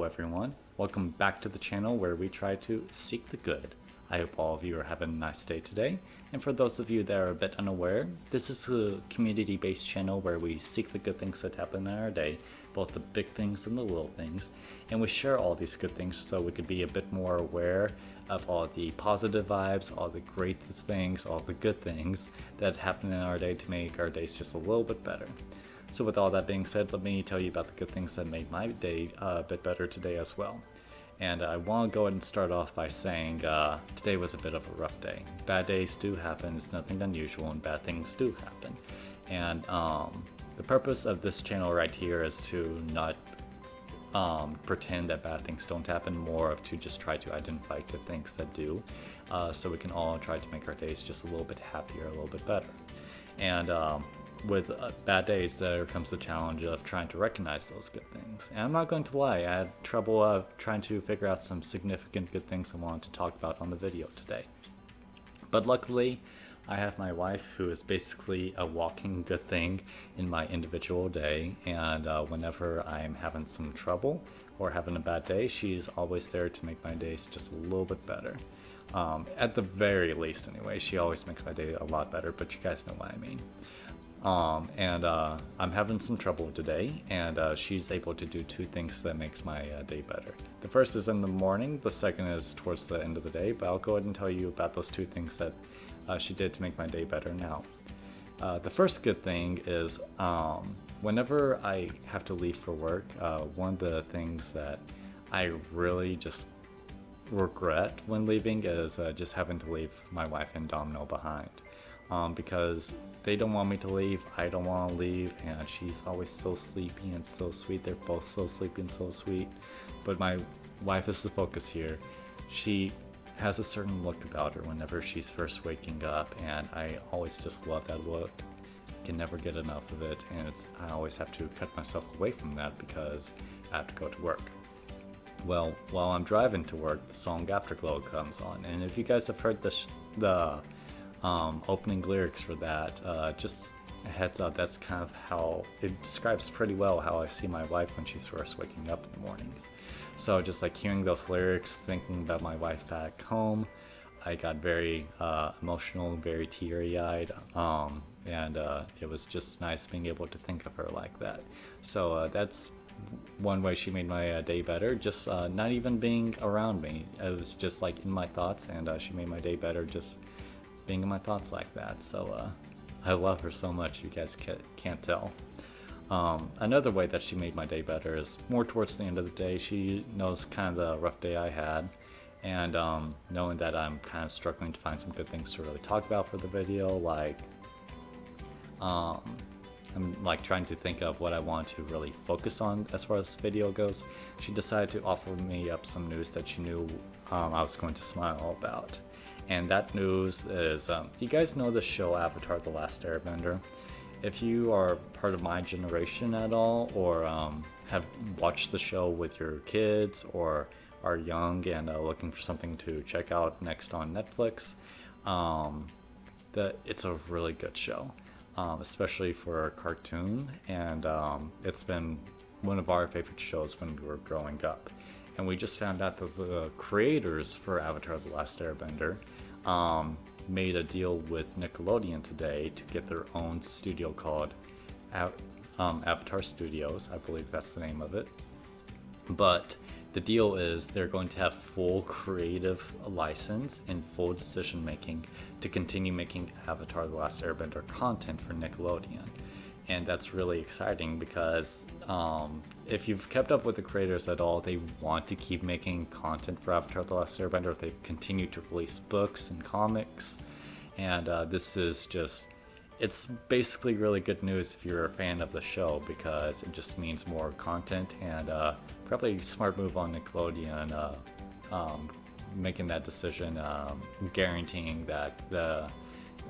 everyone, welcome back to the channel where we try to seek the good. I hope all of you are having a nice day today, and for those of you that are a bit unaware, this is a community-based channel where we seek the good things that happen in our day, both the big things and the little things, and we share all these good things so we could be a bit more aware of all the positive vibes, all the great things, all the good things that happen in our day to make our days just a little bit better. So with all that being said, let me tell you about the good things that made my day a bit better today as well. And I want to go ahead and start off by saying today was a bit of a rough day. Bad days do happen, it's nothing unusual, and bad things do happen. And the purpose of this channel right here is to not pretend that bad things don't happen, more of to just try to identify good things that do, so we can all try to make our days just a little bit happier, a little bit better. And with bad days, there comes the challenge of trying to recognize those good things. And I'm not going to lie, I had trouble trying to figure out some significant good things I wanted to talk about on the video today. But luckily, I have my wife, who is basically a walking good thing in my individual day, and whenever I'm having some trouble or having a bad day, she's always there to make my days just a little bit better. At the very least anyway, she always makes my day a lot better, but you guys know what I mean. I'm having some trouble today, and she's able to do two things that makes my day better. The first is in the morning, the second is towards the end of the day, but I'll go ahead and tell you about those two things that she did to make my day better now. The first good thing is whenever I have to leave for work, one of the things that I really just regret when leaving is just having to leave my wife and Domino behind. Because they don't want me to leave, I don't want to leave, and she's always so sleepy and so sweet. They're both so sleepy and so sweet, but my wife is the focus here. She has a certain look about her whenever she's first waking up, and I always just love that look. Can never get enough of it, and I always have to cut myself away from that because I have to go to work. Well, while I'm driving to work, the song Afterglow comes on, and if you guys have heard the opening lyrics for that, just a heads up, that's kind of how it describes pretty well how I see my wife when she's first waking up in the mornings. So just like hearing those lyrics, thinking about my wife back home, I got very emotional, very teary-eyed, and it was just nice being able to think of her like that. So that's one way she made my day better, just not even being around me. It was just like in my thoughts, and she made my day better just being in my thoughts like that. So I love her so much, you guys can't tell. Another way that she made my day better is more towards the end of the day. She knows kind of the rough day I had, and knowing that I'm kind of struggling to find some good things to really talk about for the video, like I'm like trying to think of what I want to really focus on as far as this video goes. She decided to offer me up some news that she knew I was going to smile about. And that news is, you guys know the show Avatar The Last Airbender? If you are part of my generation at all, or have watched the show with your kids, or are young and looking for something to check out next on Netflix, it's a really good show, especially for a cartoon, and it's been one of our favorite shows when we were growing up. And we just found out that the creators for Avatar The Last Airbender made a deal with Nickelodeon today to get their own studio called Avatar Studios. I believe that's the name of it. But the deal is they're going to have full creative license and full decision making to continue making Avatar The Last Airbender content for Nickelodeon. And that's really exciting because if you've kept up with the creators at all, they want to keep making content for Avatar The Last Airbender. They continue to release books and comics, and this is just, it's basically really good news if you're a fan of the show, because it just means more content, and probably a smart move on Nickelodeon making that decision, guaranteeing that the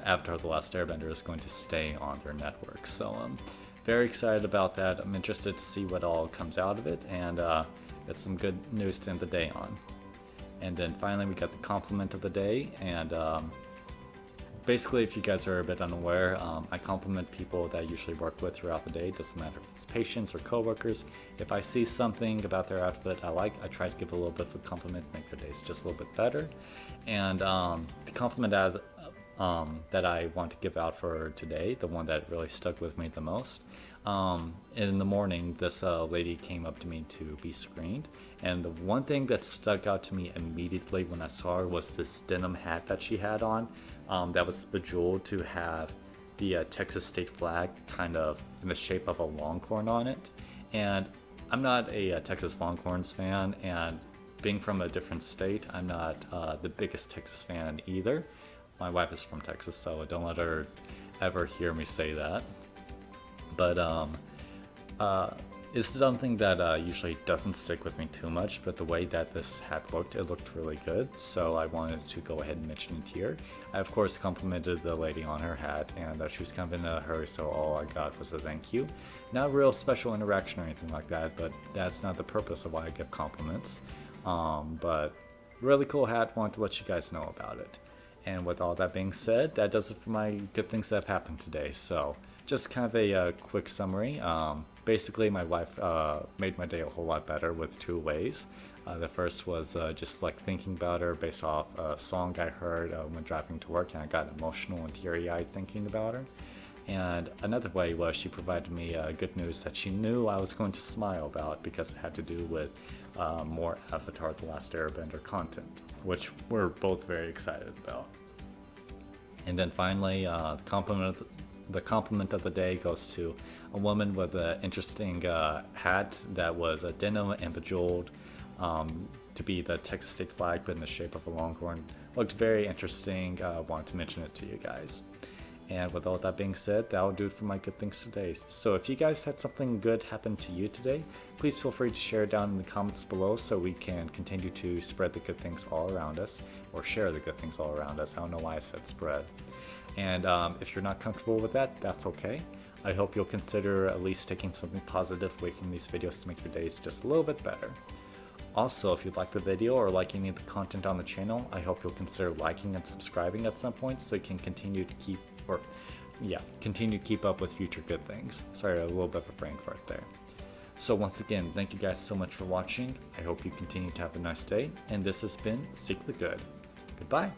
Avatar The Last Airbender is going to stay on their network. So I'm very excited about that. I'm interested to see what all comes out of it, and it's some good news to end the day on. And then finally we got the compliment of the day, and basically, if you guys are a bit unaware, I compliment people that I usually work with throughout the day. Doesn't matter if it's patients or coworkers. If I see something about their outfit I like, I try to give a little bit of a compliment, make their days just a little bit better. And the compliment that I want to give out for today, the one that really stuck with me the most. In the morning, this lady came up to me to be screened, and the one thing that stuck out to me immediately when I saw her was this denim hat that she had on, that was bejeweled to have the Texas state flag kind of in the shape of a longhorn on it. And I'm not a Texas Longhorns fan, and being from a different state, I'm not the biggest Texas fan either. My wife is from Texas, so don't let her ever hear me say that. But it's something that usually doesn't stick with me too much, but the way that this hat looked, it looked really good, so I wanted to go ahead and mention it here. I of course complimented the lady on her hat, and she was kind of in a hurry, so all I got was a thank you. Not a real special interaction or anything like that, but that's not the purpose of why I give compliments. But really cool hat, wanted to let you guys know about it. And with all that being said, that does it for my good things that have happened today. So just kind of a quick summary. Basically, my wife made my day a whole lot better with two ways. The first was just like thinking about her based off a song I heard when driving to work, and I got emotional and teary-eyed thinking about her. And another way was she provided me good news that she knew I was going to smile about, because it had to do with more Avatar The Last Airbender content, which we're both very excited about. And then finally, the compliment of the day goes to a woman with an interesting hat that was a denim and bejeweled to be the Texas state flag, but in the shape of a longhorn. Looked very interesting. Wanted to mention it to you guys. And with all that being said, that'll do it for my good things today. So if you guys had something good happen to you today, please feel free to share it down in the comments below so we can continue to spread the good things all around us, or share the good things all around us. I don't know why I said spread. And if you're not comfortable with that, that's okay. I hope you'll consider at least taking something positive away from these videos to make your days just a little bit better. Also, if you like the video or like any of the content on the channel, I hope you'll consider liking and subscribing at some point so you can continue to keep up with future good things. Sorry, a little bit of a brain fart there. So once again, thank you guys so much for watching. I hope you continue to have a nice day, and this has been Seek the Good. Goodbye.